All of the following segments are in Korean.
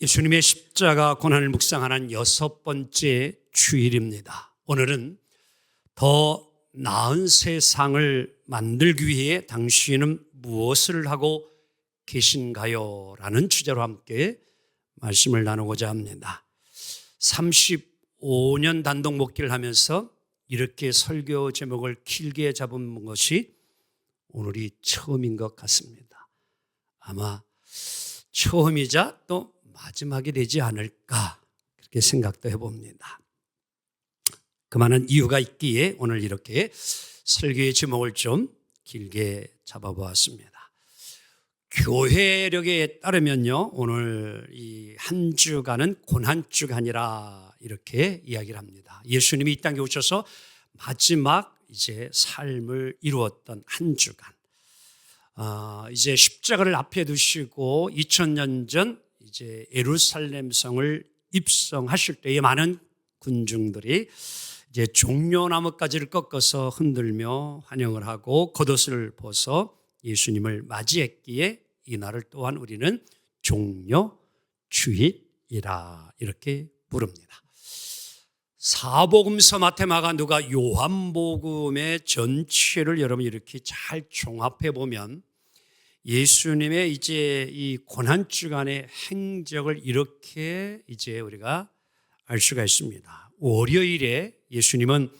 예수님의 십자가 고난을 묵상하는 6번째 주일입니다. 오늘은 더 나은 세상을 만들기 위해 당신은 무엇을 하고 계신가요? 라는 주제로 함께 말씀을 나누고자 합니다. 35년 단독 목회를 하면서 이렇게 설교 제목을 길게 잡은 것이 오늘이 처음인 것 같습니다. 아마 처음이자 또 마지막이 되지 않을까 그렇게 생각도 해봅니다. 그만한 이유가 있기에 오늘 이렇게 설교의 제목을 좀 길게 잡아보았습니다. 교회력에 따르면요, 오늘 이 한 주간은 고난주간이라 이렇게 이야기를 합니다. 예수님이 이 땅에 오셔서 마지막 이제 삶을 이루었던 한 주간. 이제 십자가를 앞에 두시고 2000년 전 이제 예루살렘 성을 입성하실 때에 많은 군중들이 이제 종려나무가지를 꺾어서 흔들며 환영을 하고 겉옷을 벗어 예수님을 맞이했기에 이날을 또한 우리는 종려주일이라 이렇게 부릅니다. 사복음서, 마태, 마가, 누가, 요한복음의 전체를 여러분 이렇게 잘 종합해 보면 예수님의 이제 이 고난주간의 행적을 이렇게 이제 우리가 알 수가 있습니다. 월요일에 예수님은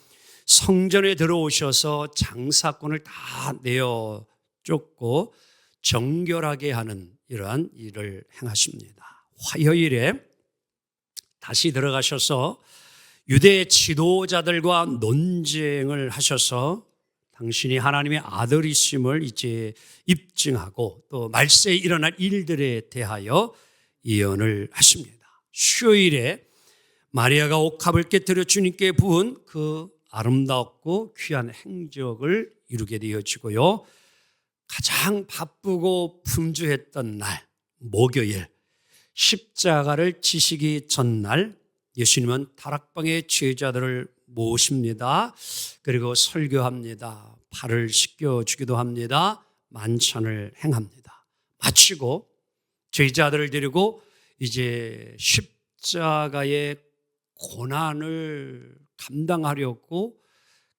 성전에 들어오셔서 장사꾼을 다 내어 쫓고 정결하게 하는 이러한 일을 행하십니다. 화요일에 다시 들어가셔서 유대 지도자들과 논쟁을 하셔서 당신이 하나님의 아들이심을 이제 입증하고 또 말세에 일어날 일들에 대하여 예언을 하십니다. 수요일에 마리아가 옥합을 깨뜨려 주님께 부은 그 아름답고 귀한 행적을 이루게 되어지고요. 가장 바쁘고 분주했던 날, 목요일, 십자가를 지시기 전날 예수님은 다락방에 제자들을 모십니다. 그리고 설교합니다. 발을 씻겨주기도 합니다. 만찬을 행합니다. 마치고 제자들을 데리고 이제 십자가의 고난을 감당하려고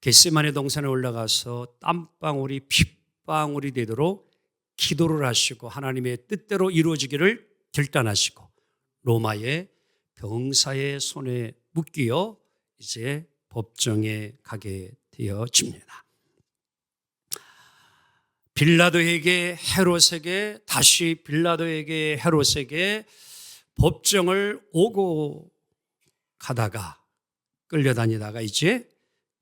겟세마네 동산에 올라가서 땀방울이 핏방울이 되도록 기도를 하시고 하나님의 뜻대로 이루어지기를 결단하시고 로마의 병사의 손에 묶여 이제 법정에 가게 되어집니다. 빌라도에게 헤롯에게 다시 빌라도에게 헤롯에게 법정을 오고 가다가 끌려다니다가 이제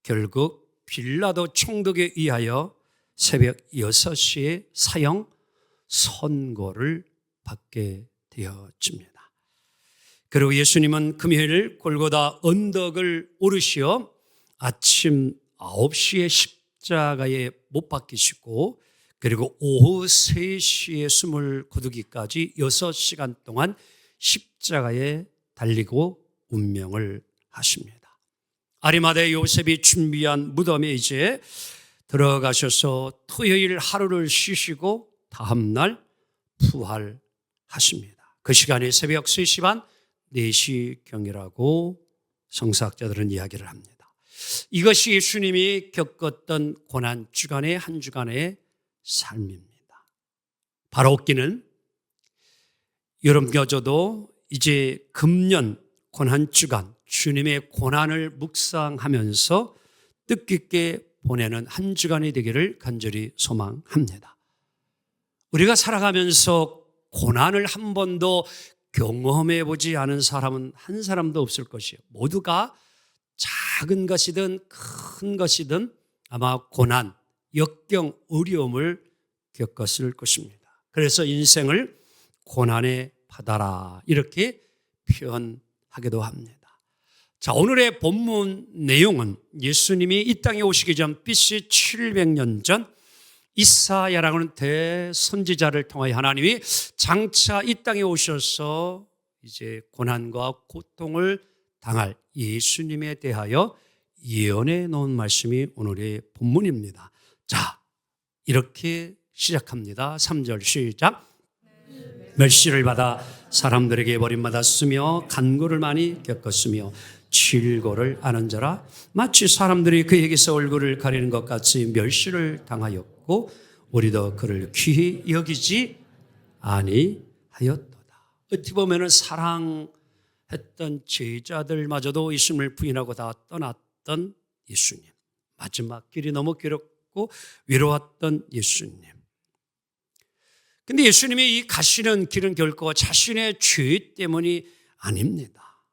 결국 빌라도 총독에 의하여 새벽 6시에 사형 선고를 받게 되어집니다. 그리고 예수님은 금요일 골고다 언덕을 오르시어 아침 9시에 십자가에 못 박히시고 그리고 오후 3시에 숨을 거두기까지 6시간 동안 십자가에 달리고 운명을 하십니다. 아리마대 요셉이 준비한 무덤에 이제 들어가셔서 토요일 하루를 쉬시고 다음날 부활하십니다. 그 시간이 새벽 3시 반 4시경이라고 성서학자들은 이야기를 합니다. 이것이 예수님이 겪었던 고난주간의 한 주간의 삶입니다. 바로 없기는 여러분께서도 이제 금년 고난주간 주님의 고난을 묵상하면서 뜻깊게 보내는 한 주간이 되기를 간절히 소망합니다. 우리가 살아가면서 고난을 한 번도 경험해 보지 않은 사람은 한 사람도 없을 것이에요. 모두가 작은 것이든 큰 것이든 아마 고난, 역경, 어려움을 겪었을 것입니다. 그래서 인생을 고난의 바다라 이렇게 표현하기도 합니다. 자, 오늘의 본문 내용은 예수님이 이 땅에 오시기 전 BC 700년 전 이사야라고 하는 대선지자를 통하여 하나님이 장차 이 땅에 오셔서 이제 고난과 고통을 당할 예수님에 대하여 예언해 놓은 말씀이 오늘의 본문입니다. 자, 이렇게 시작합니다. 3절 시작. 멸시를 받아 사람들에게 버림받았으며 간고를 많이 겪었으며 질고를 아는 자라 마치 사람들이 그에게서 얼굴을 가리는 것 같이 멸시를 당하였고 우리도 그를 귀히 여기지 아니하였도다. 어떻게 보면 사랑했던 제자들마저도 예수님을 부인하고 다 떠났던 예수님, 마지막 길이 너무 괴롭고 외로웠던 예수님. 근데 예수님이 이 가시는 길은 결코 자신의 죄 때문이 아닙니다.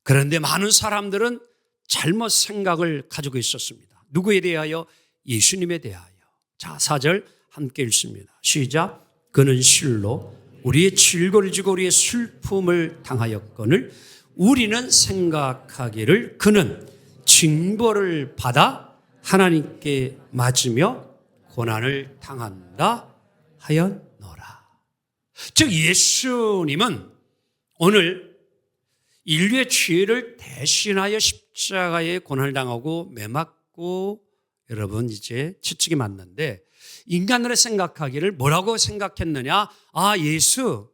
그런데 많은 사람들은 잘못 생각을 가지고 있었습니다. 누구에 대하여? 예수님에 대하여. 자, 4절 함께 읽습니다. 시작. 그는 실로 우리의 질고를 지고 우리의 슬픔을 당하였거늘 우리는 생각하기를 그는 징벌을 받아 하나님께 맞으며 고난을 당한다 하였노라. 즉 예수님은 오늘 인류의 죄를 대신하여 십자가에 고난을 당하고 매맞고 여러분 이제 채찍이 맞는데 인간으로 생각하기를 뭐라고 생각했느냐? 아, 예수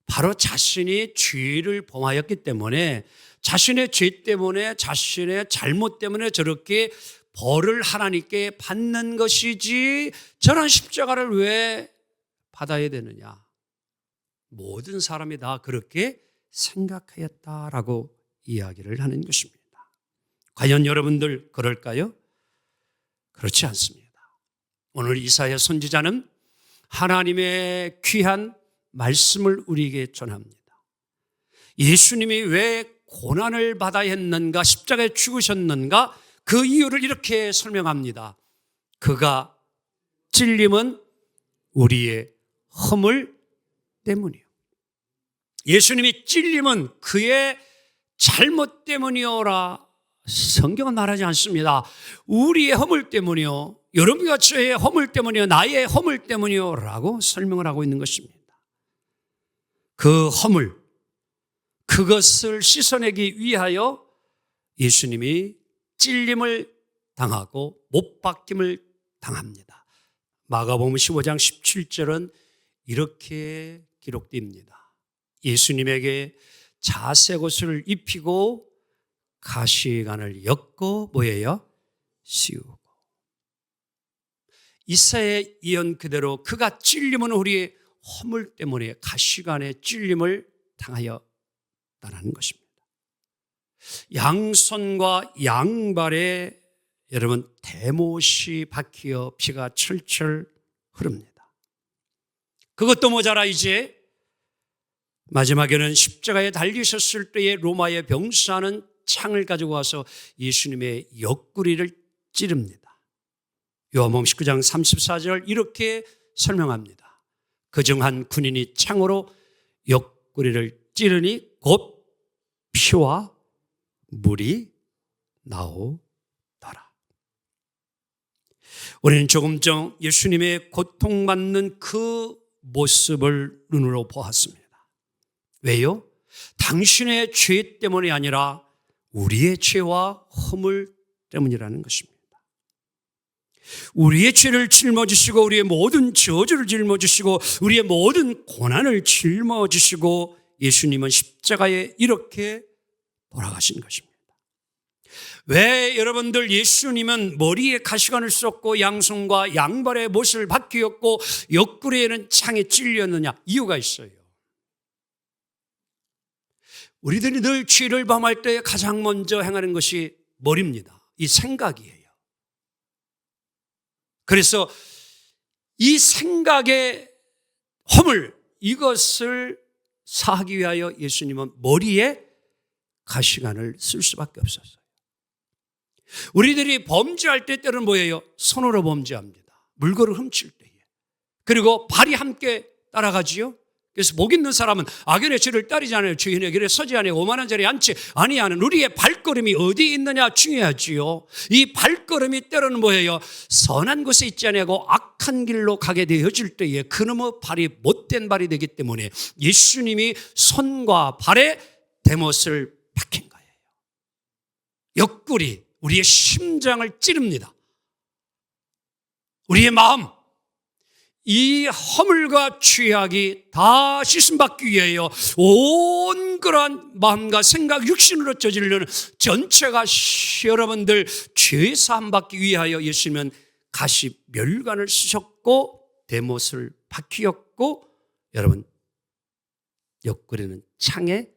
바로 자신이 죄를 범하였기 때문에 자신의 죄 때문에 자신의 잘못 때문에 저렇게 벌을 하나님께 받는 것이지 저런 십자가를 왜 받아야 되느냐? 모든 사람이 다 그렇게 생각하였다라고 이야기를 하는 것입니다. 과연 여러분들 그럴까요? 그렇지 않습니다. 오늘 이사야 선지자는 하나님의 귀한 말씀을 우리에게 전합니다. 예수님이 왜 고난을 받아야 했는가, 십자가에 죽으셨는가, 그 이유를 이렇게 설명합니다. 그가 찔림은 우리의 허물 때문이요. 예수님이 찔림은 그의 잘못 때문이요라 성경은 말하지 않습니다. 우리의 허물 때문이요. 여러분과 저의 허물 때문이요. 나의 허물 때문이요. 라고 설명을 하고 있는 것입니다. 그 허물, 그것을 씻어내기 위하여 예수님이 찔림을 당하고 못 박힘을 당합니다. 마가복음 15장 17절은 이렇게 기록됩니다. 예수님에게 자색 옷을 입히고 가시관을 엮고 뭐예요? 씌우고. 이사야의 예언 그대로 그가 찔림은 우리의 허물 때문에 가시관의 찔림을 당하였다는 것입니다. 양손과 양발에 여러분 대못이 박히어 피가 철철 흐릅니다. 그것도 모자라 이제 마지막에는 십자가에 달리셨을 때에 로마의 병사는 창을 가지고 와서 예수님의 옆구리를 찌릅니다. 요한복음 19장 34절 이렇게 설명합니다. 그중 한 군인이 창으로 옆구리를 찌르니 곧 피와 물이 나오더라. 우리는 조금 전 예수님의 고통받는 그 모습을 눈으로 보았습니다. 왜요? 당신의 죄 때문이 아니라 우리의 죄와 허물 때문이라는 것입니다. 우리의 죄를 짊어지시고 우리의 모든 저주를 짊어지시고 우리의 모든 고난을 짊어지시고 예수님은 십자가에 이렇게 돌아가신 것입니다. 왜 여러분들 예수님은 머리에 가시관을 썼고 양손과 양발에 못을 박히었고 옆구리에는 창에 찔렸느냐? 이유가 있어요. 우리들이 늘 죄를 범할 때 가장 먼저 행하는 것이 머리입니다. 이 생각이에요. 그래서 이 생각의 허물, 이것을 사하기 위하여 예수님은 머리에 가시관을 쓸 수밖에 없었어요. 우리들이 범죄할 때 때는 뭐예요? 손으로 범죄합니다. 물건을 훔칠 때에. 그리고 발이 함께 따라가지요. 그래서 복 있는 사람은 악인의 죄를 따르지 않아요. 주인의 길에 서지 않아요. 오만한 자리에 앉지 아니하는 우리의 발걸음이 어디 있느냐 중요하지요. 이 발걸음이 때로는 뭐예요? 선한 곳에 있지 않고 악한 길로 가게 되어질 때에 그놈의 발이 못된 발이 되기 때문에 예수님이 손과 발에 대못을 박힌 거예요. 옆구리, 우리의 심장을 찌릅니다. 우리의 마음, 이 허물과 죄악이 다 씻음받기 위하여 온 그러한 마음과 생각, 육신으로 저지르는 전체가 여러분들 죄 사함받기 위하여 예수님은 가시 멸관을 쓰셨고 대못을 박히었고 여러분 옆구리는 창에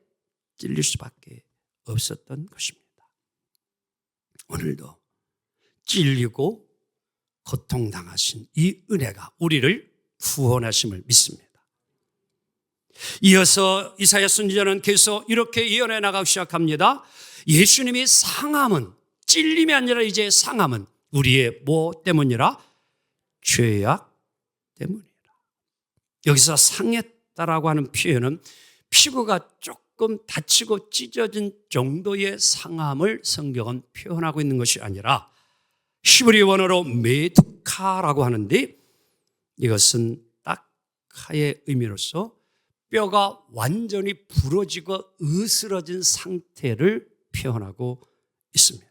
찔릴 수밖에 없었던 것입니다. 오늘도 찔리고 고통당하신 이 은혜가 우리를 구원하심을 믿습니다. 이어서 이사야 선지자는 계속 이렇게 예언해 나가기 시작합니다. 예수님이 상함은, 찔림이 아니라 이제 상함은 우리의 뭐 때문이라? 죄악 때문이라. 여기서 상했다라고 하는 표현은 피부가 조금 다치고 찢어진 정도의 상함을 성경은 표현하고 있는 것이 아니라 히브리 원어로 메두카라고 하는데 이것은 딱하의 의미로서 뼈가 완전히 부러지고 으스러진 상태를 표현하고 있습니다.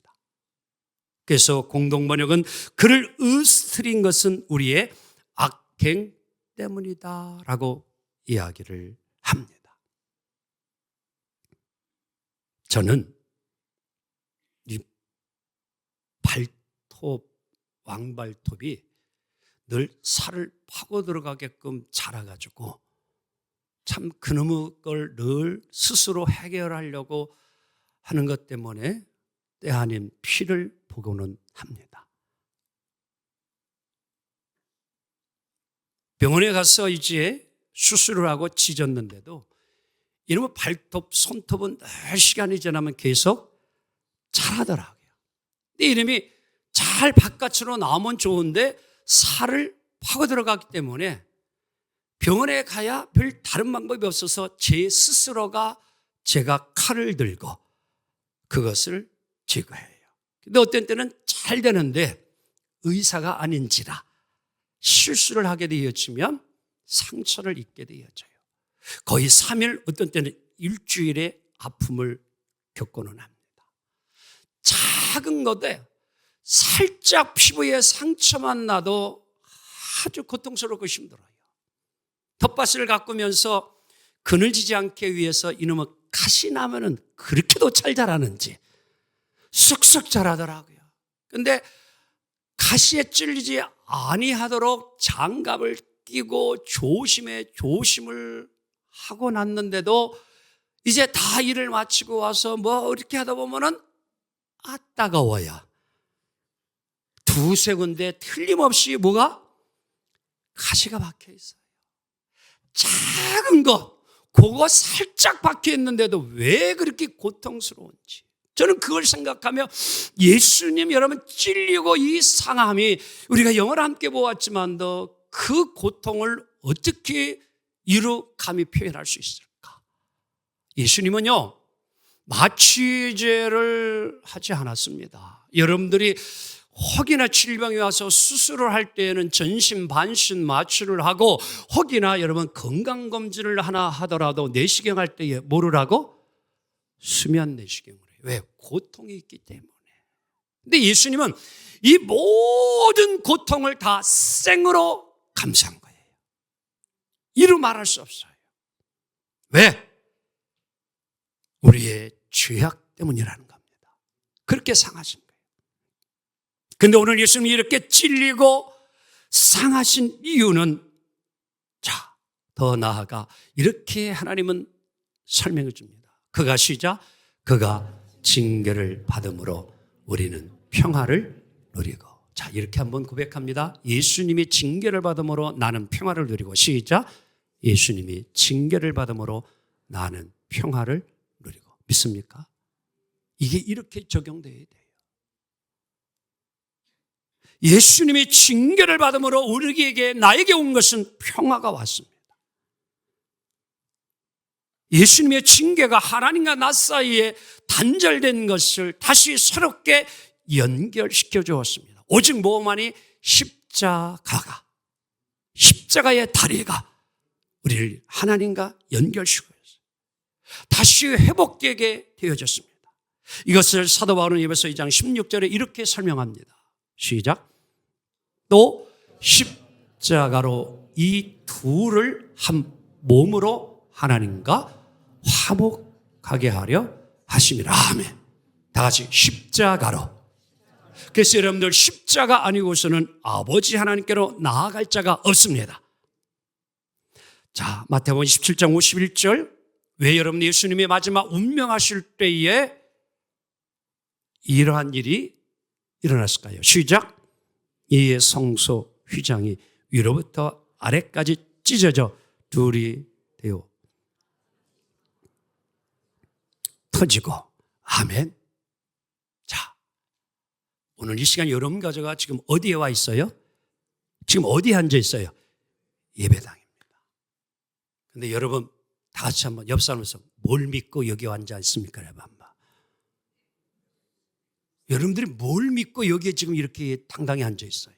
그래서 공동번역은 그를 으스트린 것은 우리의 악행 때문이다라고 이야기를 합니다. 저는 이 왕발톱이 늘 살을 파고 들어가게끔 자라가지고 참 그놈의 걸 늘 스스로 해결하려고 하는 것 때문에 때 아닌 피를 보고는 합니다. 병원에 가서 이제 수술을 하고 찢었는데도 이놈의 발톱, 손톱은 늘 시간이 지나면 계속 자라더라고요. 근데 이놈이 잘 바깥으로 나오면 좋은데 살을 파고 들어가기 때문에 병원에 가야 별 다른 방법이 없어서 제 스스로가 제가 칼을 들고 그것을 제거해요. 근데 어떤 때는 잘 되는데 의사가 아닌지라 실수를 하게 되어지면 상처를 입게 되어져요. 거의 3일, 어떤 때는 일주일의 아픔을 겪고는 합니다. 작은 것에 살짝 피부에 상처만 나도 아주 고통스럽고 힘들어요. 텃밭을 가꾸면서 그늘지지 않게 위해서 이놈의 가시 나면은 그렇게도 잘 자라는지 쑥쑥 자라더라고요. 근데 가시에 찔리지 아니하도록 장갑을 끼고 조심을 하고 났는데도 이제 다 일을 마치고 와서 뭐 이렇게 하다 보면은 따가워요. 두세 군데 틀림없이 뭐가? 가시가 박혀 있어요. 작은 거, 그거 살짝 박혀 있는데도 왜 그렇게 고통스러운지. 저는 그걸 생각하며 예수님 여러분 찔리고 이 상함이 우리가 영화를 함께 보았지만도 그 고통을 어떻게 이루 감히 표현할 수 있을까? 예수님은요, 마취제를 하지 않았습니다. 여러분들이 혹이나 질병이 와서 수술을 할 때에는 전신 반신 마취를 하고 혹이나 여러분 건강검진을 하나 하더라도 내시경 할 때에 뭐를 하고? 수면 내시경을 해요. 왜? 고통이 있기 때문에. 근데 예수님은 이 모든 고통을 다 생으로 감수한 거예요. 이루 말할 수 없어요. 왜? 우리의 죄악 때문이라는 겁니다. 그렇게 상하신 거예요. 근데 오늘 예수님이 이렇게 찔리고 상하신 이유는 자, 더 나아가 이렇게 하나님은 설명해 줍니다. 그가 시작, 그가 징계를 받음으로 우리는 평화를 누리고. 자, 이렇게 한번 고백합니다. 예수님이 징계를 받음으로 나는 평화를 누리고. 시작, 예수님이 징계를 받음으로 나는 평화를 누리고. 믿습니까? 이게 이렇게 적용돼야 돼요. 예수님이 징계를 받음으로 우리에게 나에게 온 것은 평화가 왔습니다. 예수님의 징계가 하나님과 나 사이에 단절된 것을 다시 새롭게 연결시켜 주었습니다. 오직 뭐만이 십자가의 다리가 우리를 하나님과 연결시켜줬어요. 다시 회복되게 되어졌습니다. 이것을 사도 바울은 에베소 2장 16절에 이렇게 설명합니다. 시작. 또 십자가로 이 둘을 한 몸으로 하나님과 화목하게 하려 하심이라. 아멘. 다 같이 십자가로. 그래서 여러분들 십자가 아니고서는 아버지 하나님께로 나아갈 자가 없습니다. 자, 마태복음 27장 51절. 왜 여러분 예수님이 마지막 운명하실 때에 이러한 일이 일어났을까요? 시작. 이에 성소 휘장이 위로부터 아래까지 찢어져 둘이 되어 터지고. 아멘. 자, 오늘 이 시간 여러분 가져가 지금 어디에 와 있어요? 지금 어디에 앉아 있어요? 예배당입니다. 근데 여러분 다 같이 한번 옆 사람에서 뭘 믿고 여기 앉아 있습니까? 여러분들이 뭘 믿고 여기에 지금 이렇게 당당히 앉아 있어요?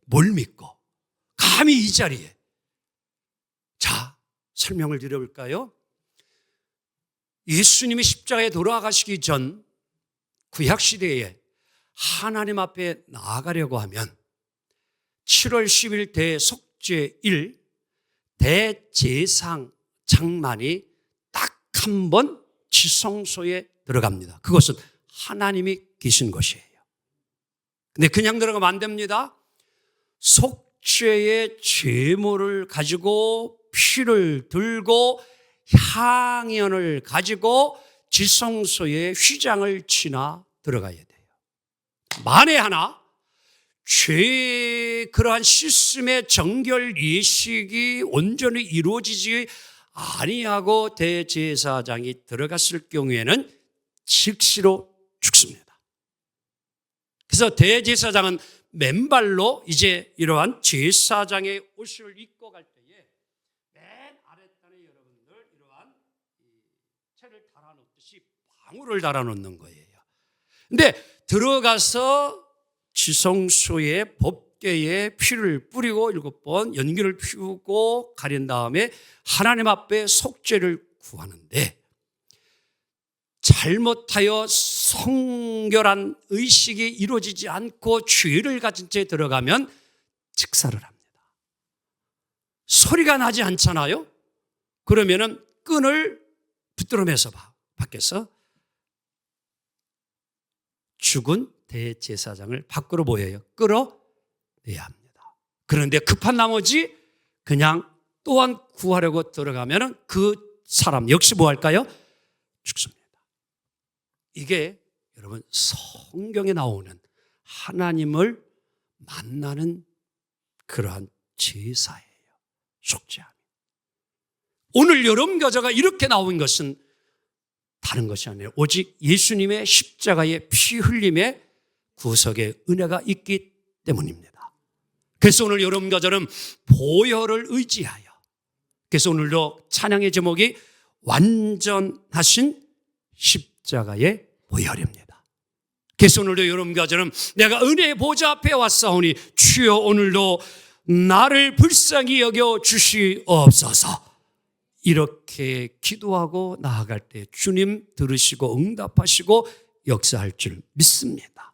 뭘 믿고? 감히 이 자리에. 자, 설명을 드려볼까요? 예수님이 십자가에 돌아가시기 전 구약시대에 하나님 앞에 나아가려고 하면 7월 10일 대속죄일 대제상 장만이 딱 한 번 지성소에 들어갑니다. 그것은 하나님이 계신 것이에요. 근데 그냥 들어가면 안 됩니다. 속죄의 제물을 가지고 피를 들고 향연을 가지고 지성소의 휘장을 지나 들어가야 돼요. 만에 하나 죄의 그러한 시스템의 정결 예식이 온전히 이루어지지 아니하고 대제사장이 들어갔을 경우에는 즉시로 죽습니다. 그래서 대제사장은 맨발로 이제 이러한 제사장의 옷을 입고 갈 때에 맨 아랫단에 여러분들 이러한 채를 달아놓듯이 방울을 달아놓는 거예요. 근데 들어가서 지성소의 법궤에 피를 뿌리고 7번 연기를 피우고 가린 다음에 하나님 앞에 속죄를 구하는데, 잘못하여 성결한 의식이 이루어지지 않고 죄를 가진 채 들어가면 직사를 합니다. 소리가 나지 않잖아요? 그러면은 끈을 붙들어매서 밖에서 죽은 대제사장을 밖으로 모여요. 끌어내야 합니다. 그런데 급한 나머지 그냥 또한 구하려고 들어가면 그 사람 역시 뭐 할까요? 죽습니다. 이게 여러분 성경에 나오는 하나님을 만나는 그러한 제사예요. 속죄함. 오늘 여러분 가져가 이렇게 나온 것은 다른 것이 아니에요. 오직 예수님의 십자가의 피 흘림의 구속의 은혜가 있기 때문입니다. 그래서 오늘 여러분과 저는 보혈을 의지하여, 그래서 오늘도 찬양의 제목이 완전하신 십자가의 보혈입니다. 그래서 오늘도 여러분과 저는 내가 은혜의 보좌 앞에 왔사오니 주여 오늘도 나를 불쌍히 여겨 주시옵소서, 이렇게 기도하고 나아갈 때 주님 들으시고 응답하시고 역사할 줄 믿습니다.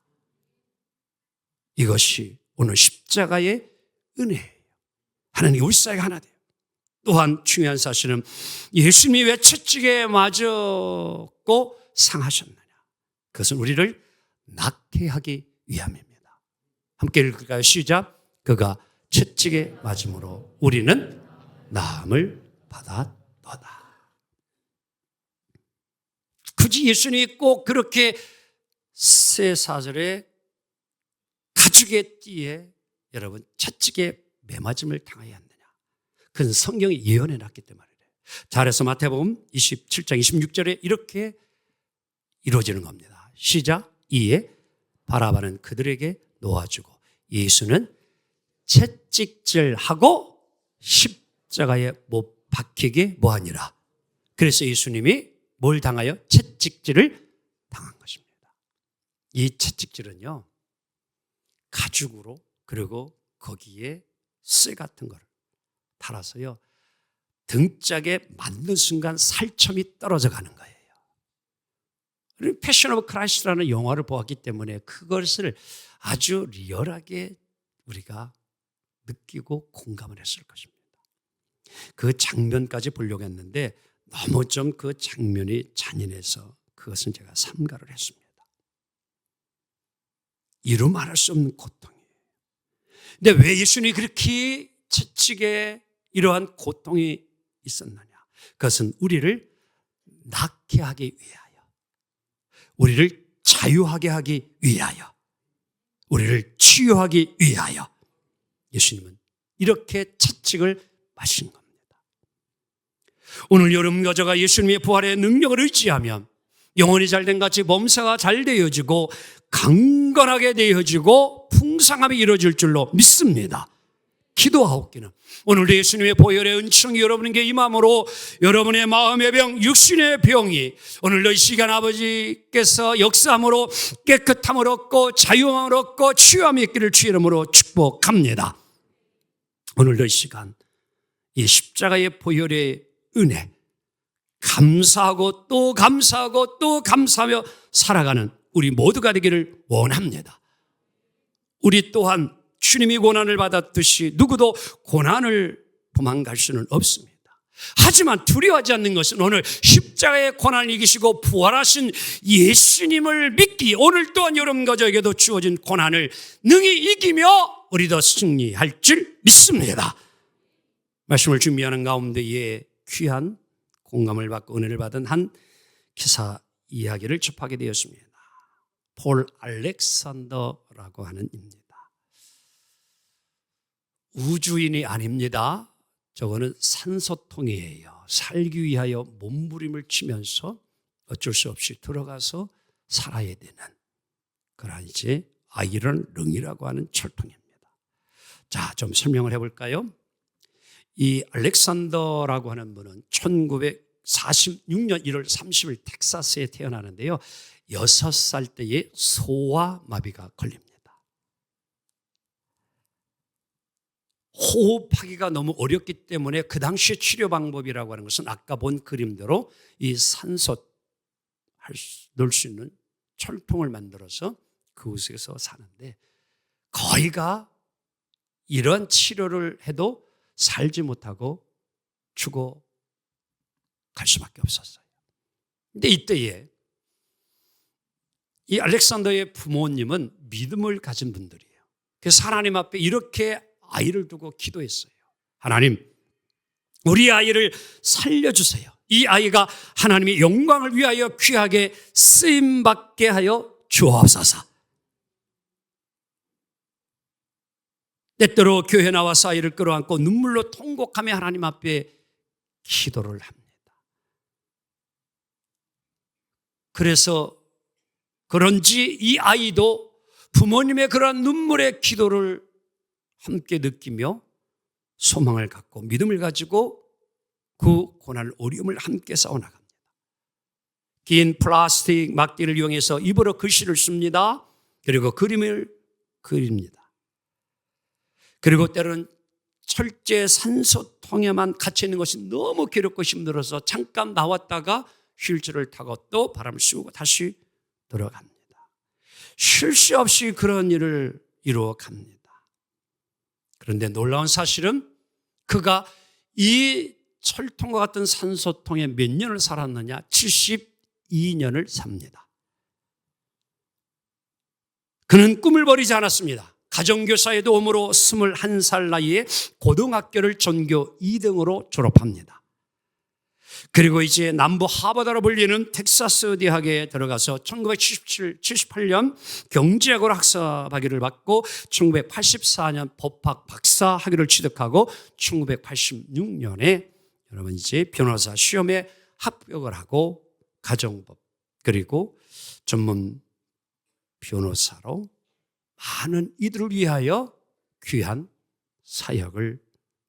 이것이 오늘 십자가의 은혜예요. 하나님 우리 사이가 하나 돼요. 또한 중요한 사실은 예수님이 왜 채찍에 맞았고 상하셨느냐, 그것은 우리를 낫게 하기 위함입니다. 함께 읽을까요? 시작. 그가 채찍에 맞음으로 우리는 나음을 받았도다. 굳이 예수님이 꼭 그렇게 쇠사슬에 가죽의 띠에 여러분 채찍에 매맞음을 당해야 한느냐, 그건 성경이 예언해 놨기 때문에 그래요. 잘해서 마태복음 27장 26절에 이렇게 이루어지는 겁니다. 시작. 이에 바라바는 그들에게 놓아주고 예수는 채찍질하고 십자가에 못 박히게 뭐하니라. 그래서 예수님이 뭘 당하여? 채찍질을 당한 것입니다. 이 채찍질은요, 가죽으로, 그리고 거기에 쇠 같은 거를 달아서요, 등짝에 맞는 순간 살점이 떨어져 가는 거예요. 패션 오브 크라이스트라는 영화를 보았기 때문에 그것을 아주 리얼하게 우리가 느끼고 공감을 했을 것입니다. 그 장면까지 보려고 했는데 너무 좀 그 장면이 잔인해서 그것은 제가 삼가를 했습니다. 이루 말할 수 없는 고통이에요. 근데 왜 예수님이 그렇게 채찍에 이러한 고통이 있었느냐? 그것은 우리를 낫게 하기 위하여, 우리를 자유하게 하기 위하여, 우리를 치유하기 위하여 예수님은 이렇게 채찍을 마신 겁니다. 오늘 여러분과 저가 예수님의 부활의 능력을 의지하면 영혼이 잘된 같이 몸새가 잘 되어지고 강건하게 되어지고 풍성함이 이루어질 줄로 믿습니다. 기도하옵기는 오늘도 예수님의 보혈의 은총이 여러분에게 임함으로 여러분의 마음의 병, 육신의 병이 오늘도 이 시간 아버지께서 역사함으로 깨끗함을 얻고 자유함을 얻고 치유함이 있기를 주의 이름으로 축복합니다. 오늘도 이 시간 이 십자가의 보혈의 은혜 감사하고 또 감사하고 또 감사하며 살아가는 우리 모두가 되기를 원합니다. 우리 또한 주님이 고난을 받았듯이 누구도 고난을 도망갈 수는 없습니다. 하지만 두려워하지 않는 것은 오늘 십자가의 고난을 이기시고 부활하신 예수님을 믿기, 오늘 또한 여러분과 저에게도 주어진 고난을 능히 이기며 우리도 승리할 줄 믿습니다. 말씀을 준비하는 가운데에 귀한 공감을 받고 은혜를 받은 한 기사 이야기를 접하게 되었습니다. 폴 알렉산더라고 하는 입니다. 우주인이 아닙니다. 저거는 산소통이에요. 살기 위하여 몸부림을 치면서 어쩔 수 없이 들어가서 살아야 되는 그런 이제 아이런 릉이라고 하는 철통입니다. 자, 좀 설명을 해볼까요? 이 알렉산더라고 하는 분은 1946년 1월 30일 텍사스에 태어나는데요. 6살 때에 소아마비가 걸립니다. 호흡하기가 너무 어렵기 때문에 그 당시의 치료 방법이라고 하는 것은 아까 본 그림대로 이 산소 넣을 수 있는 철통을 만들어서 그곳에서 사는데 거의가 이런 치료를 해도 살지 못하고 죽어갈 수밖에 없었어요. 근데 이때에 이 알렉산더의 부모님은 믿음을 가진 분들이에요. 그래서 하나님 앞에 이렇게 아이를 두고 기도했어요. 하나님, 우리 아이를 살려주세요. 이 아이가 하나님의 영광을 위하여 귀하게 쓰임받게 하여 주옵소서. 때때로 교회 나와서 아이를 끌어안고 눈물로 통곡하며 하나님 앞에 기도를 합니다. 그래서 그런지 이 아이도 부모님의 그러한 눈물의 기도를 함께 느끼며 소망을 갖고 믿음을 가지고 그 고난을 어려움을 함께 싸워나갑니다. 긴 플라스틱 막대를 이용해서 입으로 글씨를 씁니다. 그리고 그림을 그립니다. 그리고 때로는 철제 산소통에만 갇혀 있는 것이 너무 괴롭고 힘들어서 잠깐 나왔다가 휠체어를 타고 또 바람을 쐬고 다시 들어갑니다. 쉴 새 없이 그런 일을 이루어갑니다. 그런데 놀라운 사실은 그가 이 철통과 같은 산소통에 몇 년을 살았느냐? 72년을 삽니다. 그는 꿈을 버리지 않았습니다. 가정교사의 도움으로 21살 나이에 고등학교를 전교 2등으로 졸업합니다. 그리고 이제 남부 하버드로 불리는 텍사스 대학에 들어가서 1978년 경제학으로 학사 학위를 받고 1984년 법학 박사 학위를 취득하고 1986년에 여러분 이제 변호사 시험에 합격을 하고 가정법 그리고 전문 변호사로 많은 이들을 위하여 귀한 사역을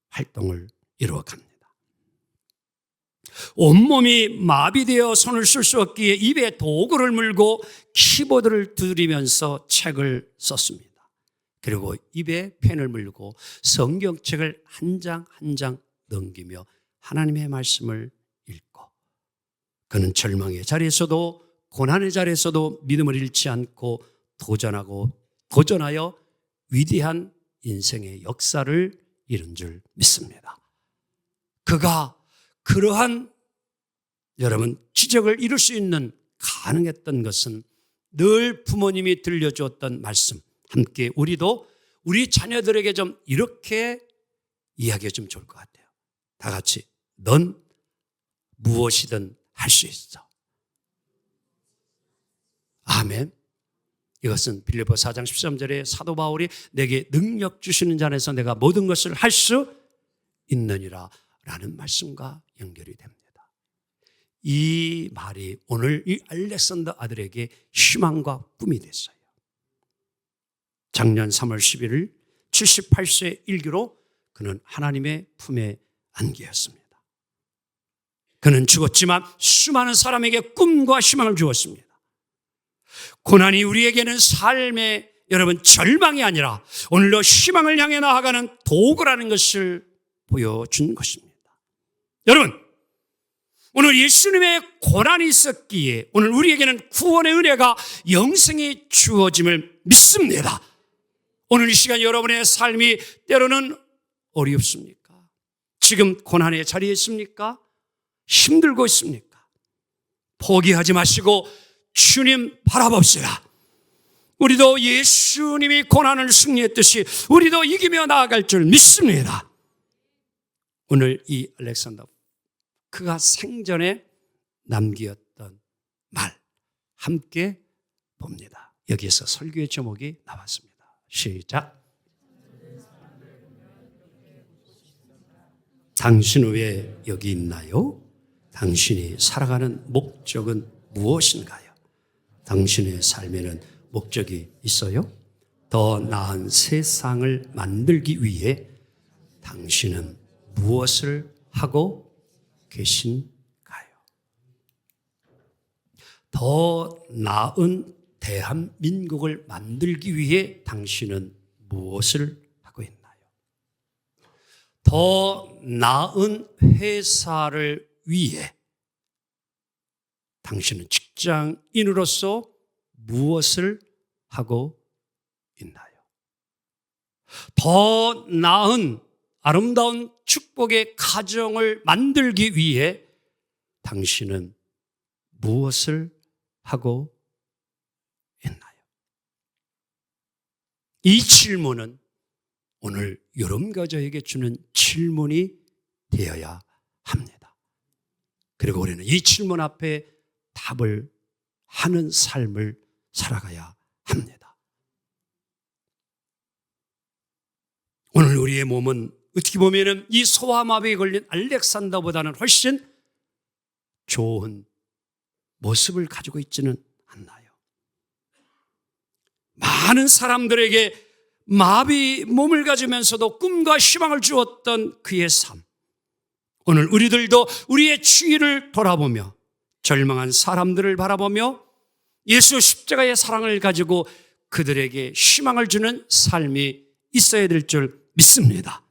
활동을 이루어갑니다. 온몸이 마비되어 손을 쓸 수 없기에 입에 도구를 물고 키보드를 두드리면서 책을 썼습니다. 그리고 입에 펜을 물고 성경책을 한 장 한 장 넘기며 하나님의 말씀을 읽고 그는 절망의 자리에서도 고난의 자리에서도 믿음을 잃지 않고 도전하여 위대한 인생의 역사를 이룬 줄 믿습니다. 그가 그러한 여러분 기적을 이룰 수 있는 가능했던 것은 늘 부모님이 들려주었던 말씀, 함께 우리도 우리 자녀들에게 좀 이렇게 이야기해 주면 좋을 것 같아요. 다 같이 넌 무엇이든 할 수 있어. 아멘. 이것은 빌립보 4장 13절에 사도 바울이 내게 능력 주시는 자 안에서 내가 모든 것을 할 수 있느니라 라는 말씀과 연결이 됩니다. 이 말이 오늘 이 알렉산더 아들에게 희망과 꿈이 됐어요. 작년 3월 11일 78세 일기로 그는 하나님의 품에 안기었습니다. 그는 죽었지만 수많은 사람에게 꿈과 희망을 주었습니다. 고난이 우리에게는 삶의 여러분 절망이 아니라 오늘도 희망을 향해 나아가는 도구라는 것을 보여준 것입니다. 여러분, 오늘 예수님의 고난이 있었기에 오늘 우리에게는 구원의 은혜가 영생이 주어짐을 믿습니다. 오늘 이 시간 여러분의 삶이 때로는 어렵습니까? 지금 고난의 자리에 있습니까? 힘들고 있습니까? 포기하지 마시고 주님 바라봅시다. 우리도 예수님이 고난을 승리했듯이 우리도 이기며 나아갈 줄 믿습니다. 오늘 이 알렉산더 그가 생전에 남기었던 말 함께 봅니다. 여기에서 설교의 제목이 나왔습니다. 시작. 당신 왜 여기 있나요? 당신이 살아가는 목적은 무엇인가요? 당신의 삶에는 목적이 있어요? 더 나은 세상을 만들기 위해 당신은 무엇을 하고 계신가요? 더 나은 대한민국을 만들기 위해 당신은 무엇을 하고 있나요? 더 나은 회사를 위해 당신은 직장인으로서 무엇을 하고 있나요? 더 나은 아름다운 축복의 가정을 만들기 위해 당신은 무엇을 하고 있나요? 이 질문은 오늘 여러분가족에게 주는 질문이 되어야 합니다. 그리고 우리는 이 질문 앞에 답을 하는 삶을 살아가야 합니다. 오늘 우리의 몸은 어떻게 보면 이 소아마비에 걸린 알렉산더보다는 훨씬 좋은 모습을 가지고 있지는 않나요? 많은 사람들에게 마비 몸을 가지면서도 꿈과 희망을 주었던 그의 삶. 오늘 우리들도 우리의 주위를 돌아보며 절망한 사람들을 바라보며 예수 십자가의 사랑을 가지고 그들에게 희망을 주는 삶이 있어야 될 줄 믿습니다.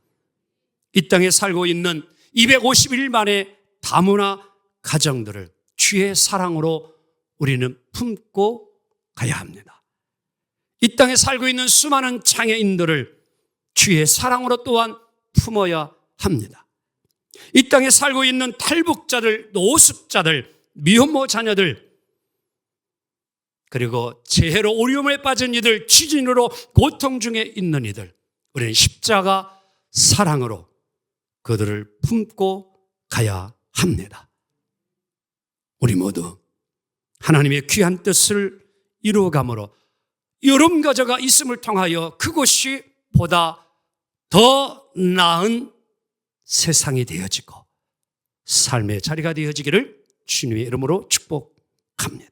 이 땅에 살고 있는 251만의 다문화 가정들을 주의 사랑으로 우리는 품고 가야 합니다. 이 땅에 살고 있는 수많은 장애인들을 주의 사랑으로 또한 품어야 합니다. 이 땅에 살고 있는 탈북자들, 노숙자들, 미혼모 자녀들, 그리고 재해로 어려움에 빠진 이들, 지진으로 고통 중에 있는 이들, 우리는 십자가 사랑으로 그들을 품고 가야 합니다. 우리 모두 하나님의 귀한 뜻을 이루어감으로 여러분 가정가 있음을 통하여 그곳이 보다 더 나은 세상이 되어지고 삶의 자리가 되어지기를 주님의 이름으로 축복합니다.